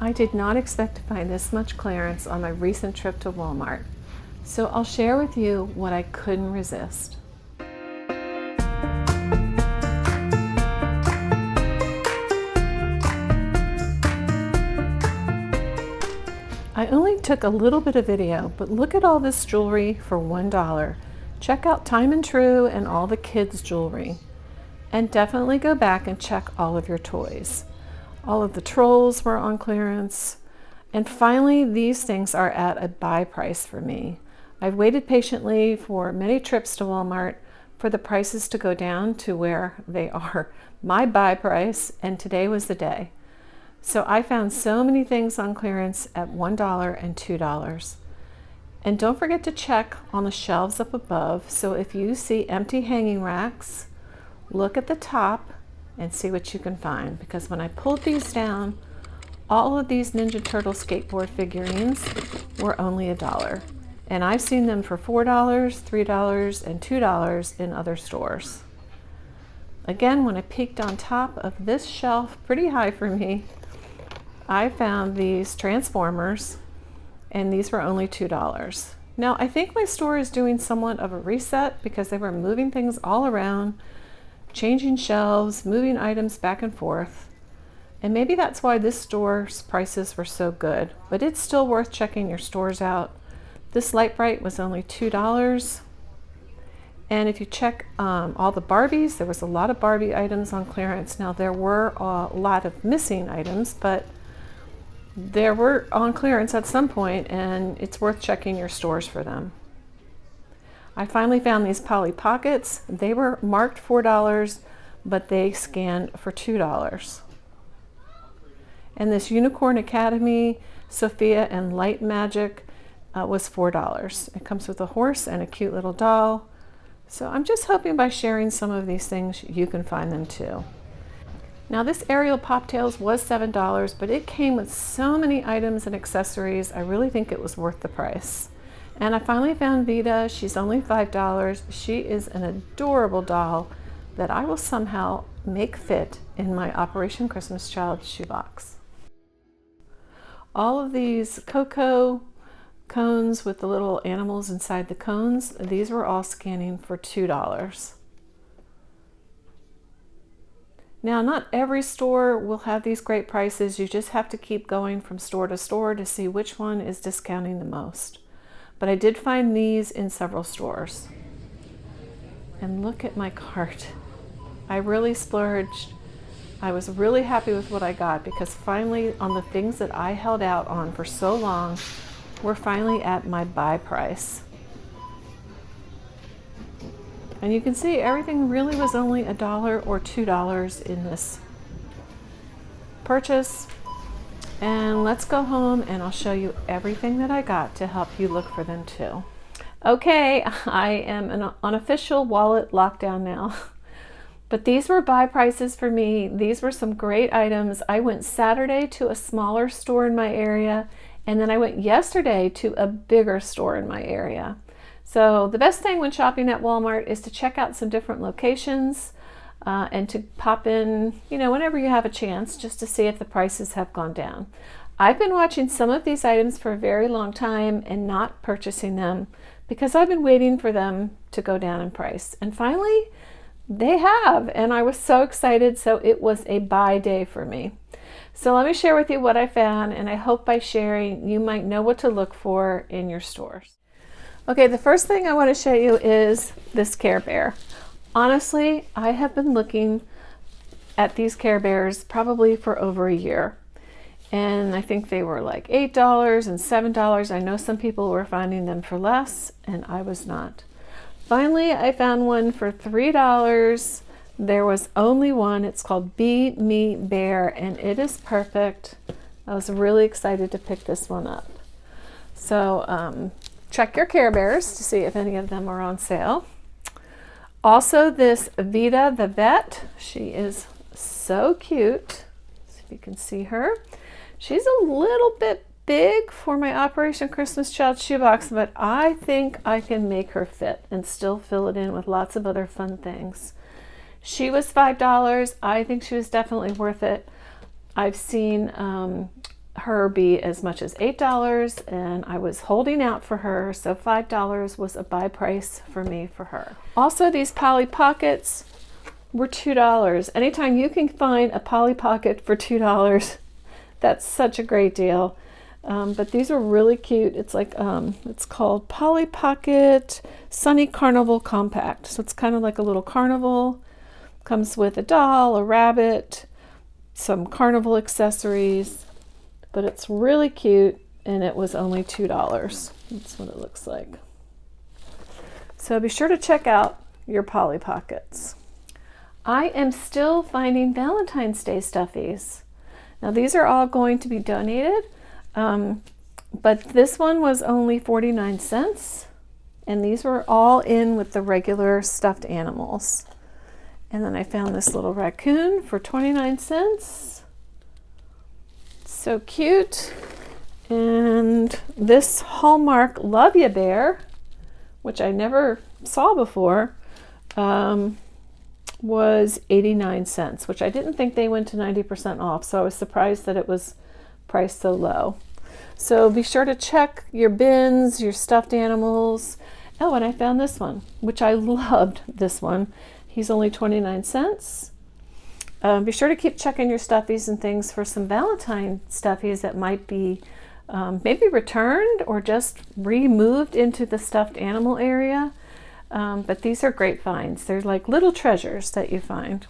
I did not expect to find this much clearance on my recent trip to Walmart, so I'll share with you what I couldn't resist. I only took a little bit of video, but look at all this jewelry for $1. Check out Time and True and all the kids' jewelry. And definitely go back and check all of your toys. All of the trolls were on clearance. And finally, these things are at a buy price for me. I've waited patiently for many trips to Walmart for the prices to go down to where they are my buy price, and today was the day. So I found so many things on clearance at $1 and $2. And don't forget to check on the shelves up above. So if you see empty hanging racks, look at the top and see what you can find. Because when I pulled these down, all of these Ninja Turtle skateboard figurines were only $1. And I've seen them for $4, $3, and $2 in other stores. Again, when I peeked on top of this shelf, pretty high for me, I found these Transformers, and these were only $2. Now, I think my store is doing somewhat of a reset because they were moving things all around, changing shelves, moving items back and forth. And maybe that's why this store's prices were so good, but it's still worth checking your stores out. This Light Bright was only $2. And if you check all the Barbies, there was a lot of Barbie items on clearance. Now, there were a lot of missing items, but they were on clearance at some point, and it's worth checking your stores for them. I finally found these Polly Pockets. They were marked $4, but they scanned for $2. And this Unicorn Academy, Sophia and Light Magic was $4. It comes with a horse and a cute little doll. So I'm just hoping by sharing some of these things, you can find them too. Now this Ariel Poptails was $7, but it came with so many items and accessories, I really think it was worth the price. And I finally found Vita. She's only $5. She is an adorable doll that I will somehow make fit in my Operation Christmas Child shoebox. All of these cocoa cones with the little animals inside the cones, these were all scanning for $2. Now, not every store will have these great prices. You just have to keep going from store to store to see which one is discounting the most. But I did find these in several stores. And look at my cart. I really splurged. I was really happy with what I got because finally, on the things that I held out on for so long, we're finally at my buy price. And you can see everything really was only $1 or $2 in this purchase. And let's go home and I'll show you everything that I got to help you look for them too. Okay, I am an unofficial wallet lockdown now. But these were buy prices for me. These were some great items. I went Saturday to a smaller store in my area, and then I went yesterday to a bigger store in my area. So the best thing when shopping at Walmart is to check out some different locations and to pop in, whenever you have a chance, just to see if the prices have gone down. I've been watching some of these items for a very long time and not purchasing them because I've been waiting for them to go down in price. And finally, they have, and I was so excited, so it was a buy day for me. So let me share with you what I found, and I hope by sharing you might know what to look for in your stores. Okay, the first thing I want to show you is this Care Bear. Honestly, I have been looking at these Care Bears probably for over a year. And I think they were like $8 and $7. I know some people were finding them for less, and I was not. Finally, I found one for $3. There was only one. It's called Be Me Bear, and it is perfect. I was really excited to pick this one up. So check your Care Bears to see if any of them are on sale. Also, this Vita the Vet. She is so cute. See if you can see her. She's a little bit big for my Operation Christmas Child shoebox, but I think I can make her fit and still fill it in with lots of other fun things. She was $5. I think she was definitely worth it. I've seen her her be as much as $8, and I was holding out for her, so $5 was a buy price for me for her. Also, these Polly Pockets were $2. Anytime you can find a Polly Pocket for $2, that's such a great deal. But these are really cute. It's like it's called Polly Pocket Sunny Carnival Compact. So it's kind of like a little carnival. Comes with a doll, a rabbit, some carnival accessories, but it's really cute, and it was only $2. That's what it looks like. So be sure to check out your Polly Pockets. I am still finding Valentine's Day stuffies. Now these are all going to be donated, but this one was only 49 cents, and these were all in with the regular stuffed animals. And then I found this little raccoon for 29 cents. So cute. And this Hallmark Love Ya Bear, which I never saw before, was 89 cents, which I didn't think they went to 90% off. So I was surprised that it was priced so low. So be sure to check your bins, your stuffed animals. Oh, and I found this one, which I loved this one. He's only 29 cents. Be sure to keep checking your stuffies and things for some Valentine stuffies that might be maybe returned or just removed into the stuffed animal area. But these are great finds. They're like little treasures that you find.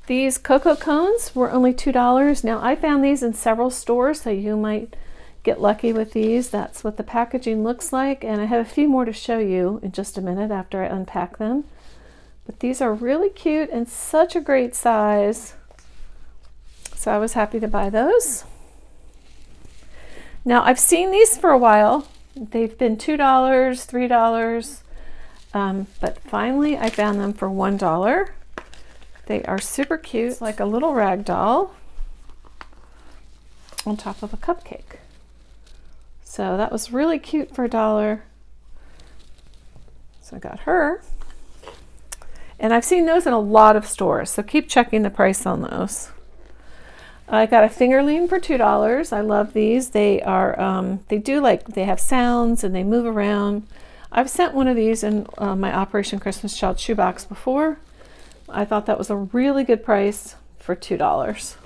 These cocoa cones were only $2. Now I found these in several stores, so you might get lucky with these. That's what the packaging looks like, and I have a few more to show you in just a minute after I unpack them. But these are really cute and such a great size. So I was happy to buy those. Now I've seen these for a while. They've been $2, $3, but finally I found them for $1. They are super cute, like a little rag doll on top of a cupcake. So that was really cute for $1. So I got her. And I've seen those in a lot of stores, so keep checking the price on those. I got a fingerling for $2. I love these. They are they have sounds and they move around. I've sent one of these in my Operation Christmas Child shoebox before. I thought that was a really good price for $2.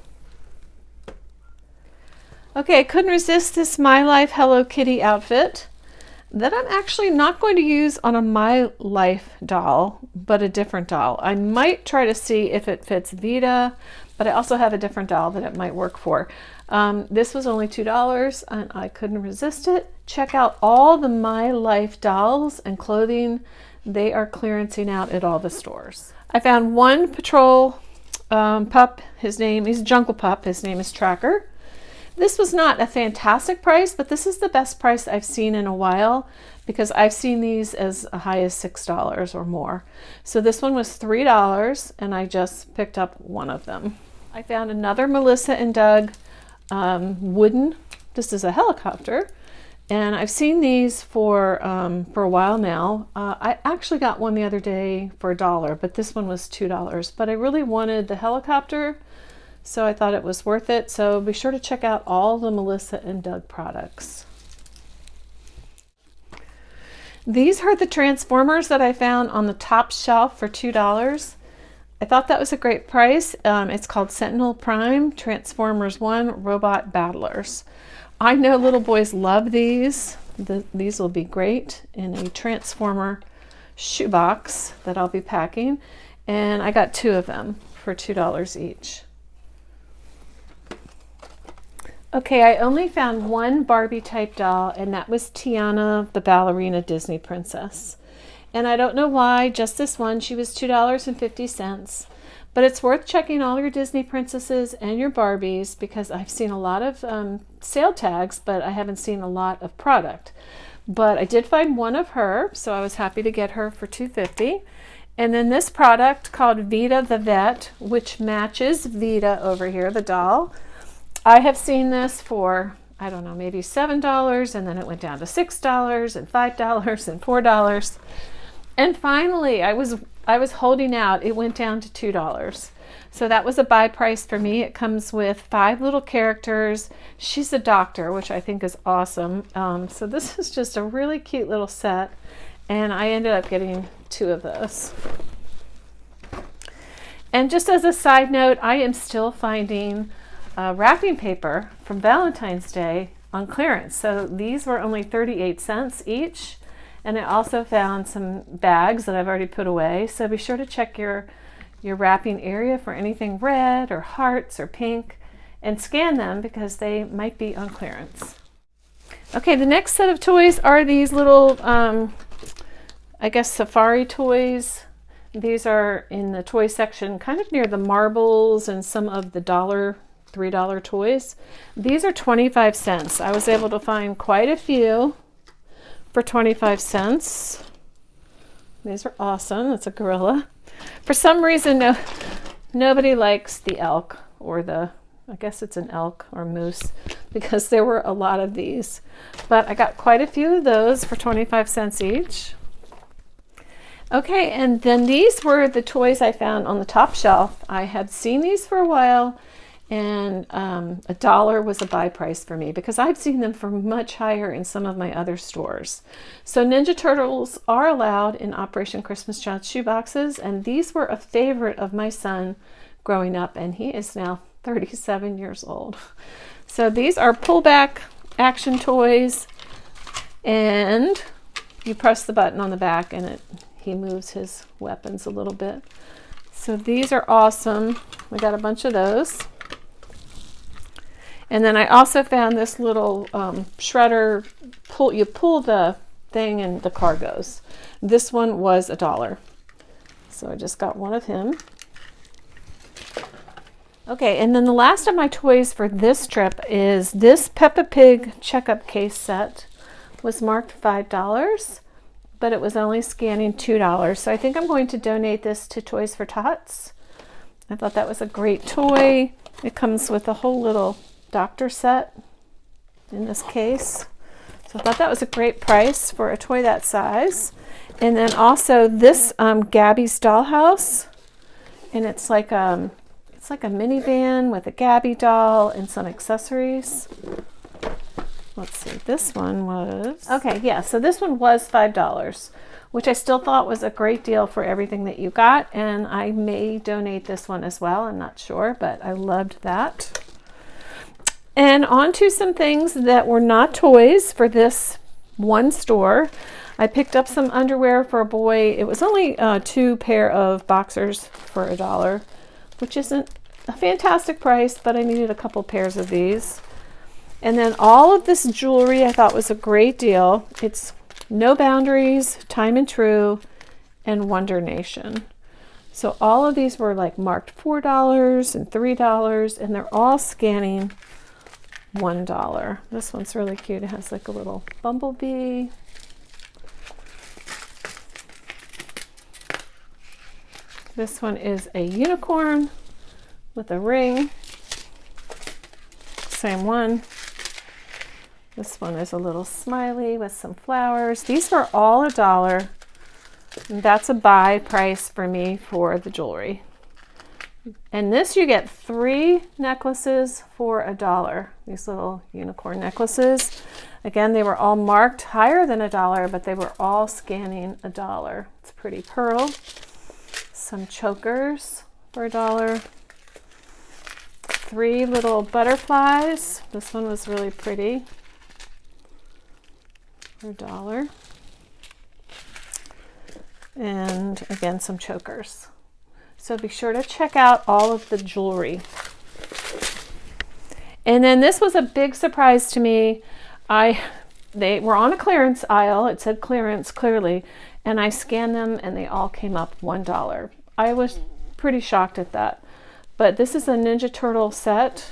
Okay, I couldn't resist this My Life Hello Kitty outfit that I'm actually not going to use on a My Life doll, but a different doll. I might try to see if it fits Vita, but I also have a different doll that it might work for. This was only $2 and I couldn't resist it. Check out all the My Life dolls and clothing. They are clearancing out at all the stores. I found one patrol pup. He's a jungle pup. His name is Tracker. This was not a fantastic price, but this is the best price I've seen in a while because I've seen these as high as $6 or more. So this one was $3 and I just picked up one of them. I found another Melissa and Doug wooden, this is a helicopter, and I've seen these for a while now. I actually got one the other day for $1, but this one was $2. But I really wanted the helicopter, so I thought it was worth it. So be sure to check out all the Melissa and Doug products. These are the Transformers that I found on the top shelf for $2. I thought that was a great price. It's called Sentinel Prime Transformers 1 Robot Battlers. I know little boys love these. These will be great in a Transformer shoebox that I'll be packing. And I got 2 of them for $2 each. Okay, I only found one Barbie type doll, and that was Tiana, the ballerina Disney princess. And I don't know why, just this one. She was $2.50. But it's worth checking all your Disney princesses and your Barbies because I've seen a lot of sale tags, but I haven't seen a lot of product. But I did find one of her, so I was happy to get her for $2.50. And then this product called Vita the Vet, which matches Vita over here, the doll. I have seen this for, I don't know, maybe $7, and then it went down to $6 and $5 and $4. And finally, I was holding out. It went down to $2. So that was a buy price for me. It comes with 5 little characters. She's a doctor, which I think is awesome. So this is just a really cute little set. And I ended up getting 2 of those. And just as a side note, I am still finding wrapping paper from Valentine's Day on clearance. So these were only 38 cents each. And I also found some bags that I've already put away. So be sure to check your wrapping area for anything red or hearts or pink and scan them because they might be on clearance. Okay, the next set of toys are these little, I guess, safari toys. These are in the toy section, kind of near the marbles and some of the $3 toys. These are 25 cents. I was able to find quite a few for 25 cents. These are awesome. It's a gorilla. For some reason, nobody likes the elk or I guess it's an elk or moose because there were a lot of these. But I got quite a few of those for 25 cents each. Okay, and then these were the toys I found on the top shelf. I had seen these for a while, and $1 was a buy price for me because I've seen them for much higher in some of my other stores. So Ninja Turtles are allowed in Operation Christmas Child shoeboxes, and these were a favorite of my son growing up, and he is now 37 years old. So these are pullback action toys, and you press the button on the back and he moves his weapons a little bit. So these are awesome. We got a bunch of those. And then I also found this little shredder. You pull the thing and the car goes. This one was $1. So I just got one of him. Okay, and then the last of my toys for this trip is this Peppa Pig checkup case set. Was marked $5, but it was only scanning $2. So I think I'm going to donate this to Toys for Tots. I thought that was a great toy. It comes with a whole little doctor set in this case. So I thought that was a great price for a toy that size. And then also this Gabby's Dollhouse, and it's like a minivan with a Gabby doll and some accessories. Let's see, this one was, okay, yeah, so this one was $5, which I still thought was a great deal for everything that you got, and I may donate this one as well. I'm not sure, but I loved that. And on to some things that were not toys for this one store. I picked up some underwear for a boy. It was only 2 pair of boxers for $1, which isn't a fantastic price, but I needed a couple pairs of these. And then all of this jewelry I thought was a great deal. It's No Boundaries, Time and True, and Wonder Nation. So all of these were like marked $4 and $3, and they're all scanning $1. This one's really cute. It has like a little bumblebee. This one is a unicorn with a ring. Same one. This one is a little smiley with some flowers. These were all $1. And that's a buy price for me for the jewelry. And this you get 3 necklaces for $1. These little unicorn necklaces. Again, they were all marked higher than $1, but they were all scanning $1. It's a pretty pearl. Some chokers for $1. 3 little butterflies. This one was really pretty for $1. And again, some chokers. So be sure to check out all of the jewelry. And then this was a big surprise to me. They were on a clearance aisle. It said clearance clearly, and I scanned them and they all came up $1. I was pretty shocked at that. But this is a Ninja Turtle set,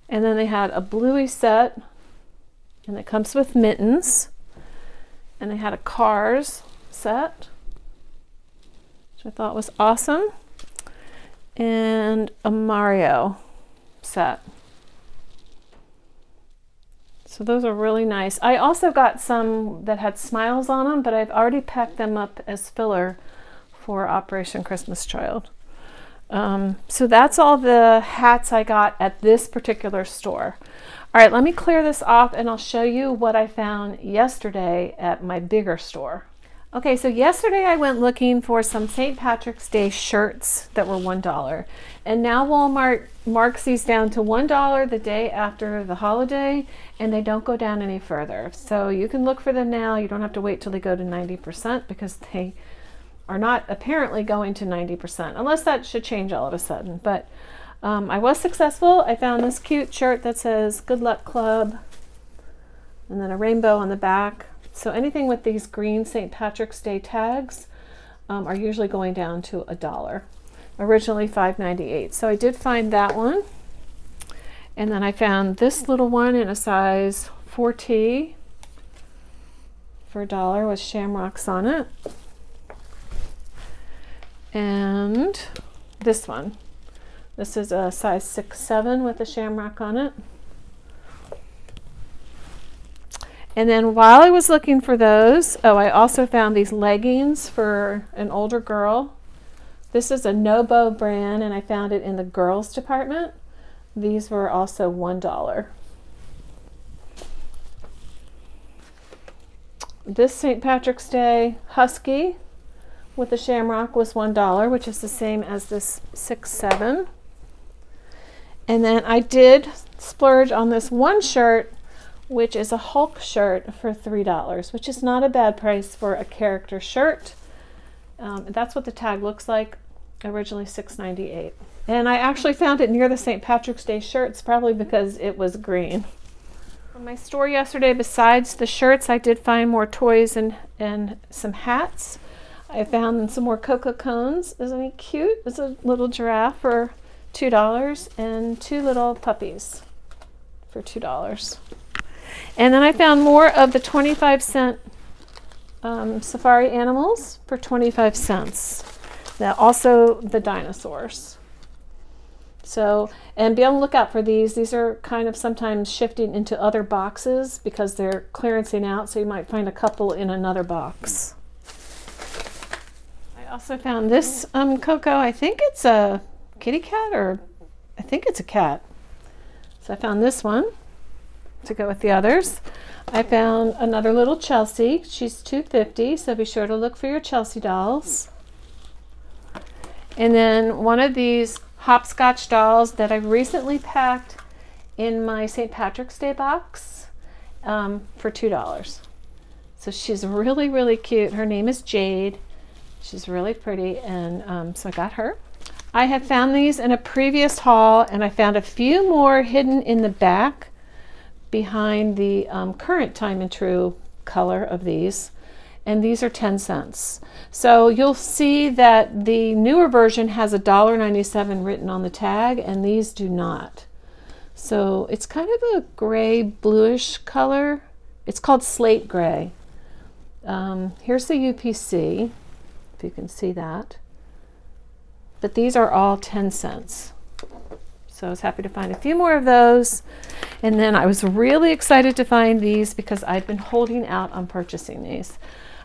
and then they had a Bluey set, and it comes with mittens, and they had a Cars set, which I thought was awesome, and a Mario set. So those are really nice. I also got some that had smiles on them, but I've already packed them up as filler for Operation Christmas Child. So that's all the hats I got at this particular store. All right, let me clear this off and I'll show you what I found yesterday at my bigger store. Okay, so yesterday I went looking for some St. Patrick's Day shirts that were $1. And now Walmart marks these down to $1 the day after the holiday, and they don't go down any further. So you can look for them now. You don't have to wait till they go to 90% because they are not apparently going to 90%, unless that should change all of a sudden. But I was successful. I found this cute shirt that says Good Luck Club and then a rainbow on the back. So anything with these green St. Patrick's Day tags are usually going down to $1. Originally $5.98. So I did find that one. And then I found this little one in a size 4T for $1 with shamrocks on it. And this one. This is a size 6'7" with a shamrock on it. And then while I was looking for those, I also found these leggings for an older girl. This is a Nobo brand, and I found it in the girls department. These were also $1. This St. Patrick's Day husky with the shamrock was $1, which is the same as this 6'7". And then I did splurge on this one shirt, which is a Hulk shirt for $3, which is not a bad price for a character shirt. That's what the tag looks like. Originally $6.98. And I actually found it near the St. Patrick's Day shirts, probably because it was green. From my store yesterday, besides the shirts, I did find more toys and some hats. I found some more cocoa cones. Isn't he cute? It's a little giraffe for $2 and two little puppies for $2. And then I found more of the 25-cent safari animals for 25 cents. Now also the dinosaurs. So, and be on the lookout for these. These are kind of sometimes shifting into other boxes because they're clearancing out, so you might find a couple in another box. I also found this Coco. I think it's a kitty cat, or I think it's a cat. So I found this one to go with the others. I found another little Chelsea. She's $2.50, so be sure to look for your Chelsea dolls. And then one of these hopscotch dolls that I recently packed in my St. Patrick's Day box for $2. So she's really, really cute. Her name is Jade. She's really pretty, and so I got her. I have found these in a previous haul, and I found a few more hidden in the back behind the current Time and True color of these. And these are 10 cents. So you'll see that the newer version has $1.97 written on the tag, and these do not. So it's kind of a gray bluish color. It's called slate gray. Here's the UPC, if you can see that. But these are all 10 cents. So I was happy to find a few more of those. And then I was really excited to find these because I've been holding out on purchasing these.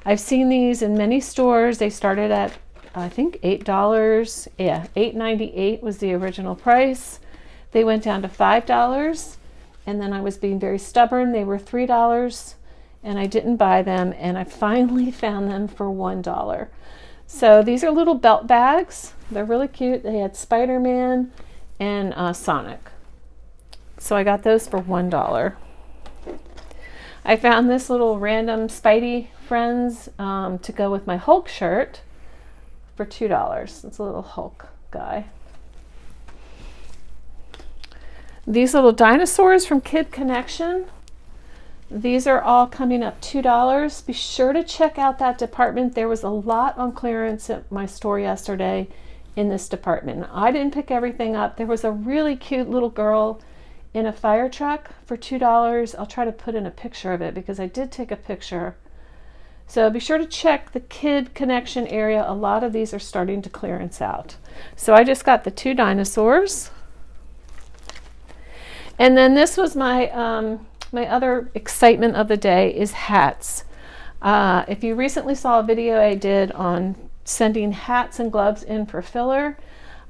I've seen these in many stores. They started at, I think, $8. Yeah, $8.98 was the original price. They went down to $5, and then I was being very stubborn. They were $3, and I didn't buy them, and I finally found them for $1. So these are little belt bags. They're really cute. They had Spider-Man and Sonic. So I got those for $1. I found this little random Spidey Friends to go with my Hulk shirt for $2. It's a little Hulk guy. These little dinosaurs from Kid Connection. These are all coming up $2. Be sure to check out that department. There was a lot on clearance at my store yesterday in this department. I didn't pick everything up. There was a really cute little girl in a fire truck for $2. I'll try to put in a picture of it because I did take a picture. So be sure to check the Kid Connection area. A lot of these are starting to clearance out. So I just got the two dinosaurs. And then this was my my other excitement of the day is hats. If you recently saw a video I did on sending hats and gloves in for filler,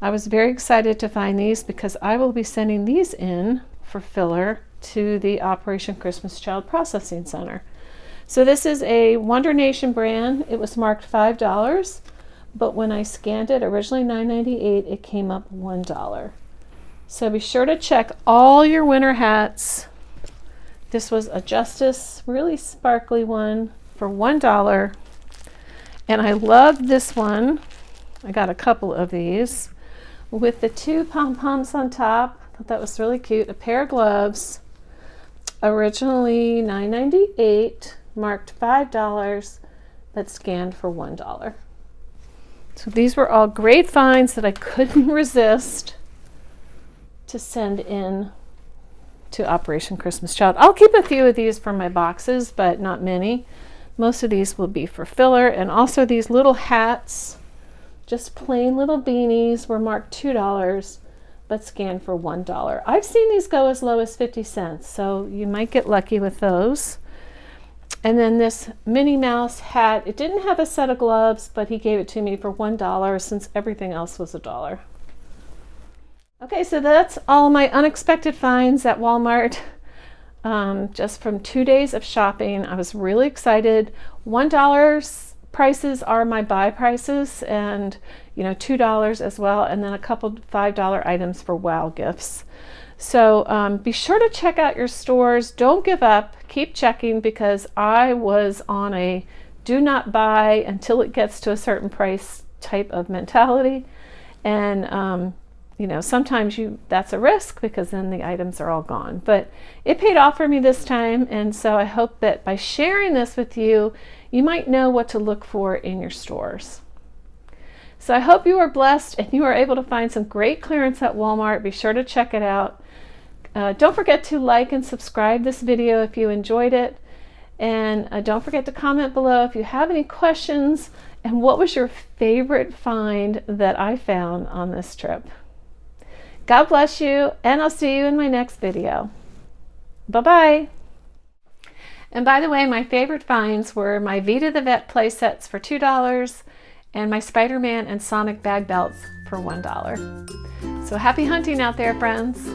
I was very excited to find these because I will be sending these in for filler to the Operation Christmas Child Processing Center. So this is a Wonder Nation brand. It was marked $5, but when I scanned it, originally $9.98, it came up $1. So be sure to check all your winter hats. This was a Justice, really sparkly one for $1. And I love this one. I got a couple of these with the 2 pom-poms on top. I thought that was really cute. A pair of gloves, originally $9.98, marked $5, but scanned for $1. So these were all great finds that I couldn't resist to send in to Operation Christmas Child. I'll keep a few of these for my boxes, but not many. Most of these will be for filler. And also these little hats, just plain little beanies, were marked $2, but scanned for $1. I've seen these go as low as 50 cents, so you might get lucky with those. And then this Minnie Mouse hat, it didn't have a set of gloves, but he gave it to me for $1 since everything else was $1. Okay, so that's all my unexpected finds at Walmart. Just from 2 days of shopping. I was really excited. $1 prices are my buy prices, and $2 as well, and then a couple $5 items for wow gifts. So be sure to check out your stores. Don't give up. Keep checking, because I was on a do not buy until it gets to a certain price type of mentality. And sometimes that's a risk, because then the items are all gone. But it paid off for me this time, and so I hope that by sharing this with you, you might know what to look for in your stores. So I hope you are blessed and you are able to find some great clearance at Walmart. Be sure to check it out. Don't forget to like and subscribe this video if you enjoyed it. And don't forget to comment below if you have any questions and what was your favorite find that I found on this trip. God bless you, and I'll see you in my next video. Bye-bye. And by the way, my favorite finds were my Vita the Vet play sets for $2 and my Spider-Man and Sonic bag belts for $1. So happy hunting out there, friends.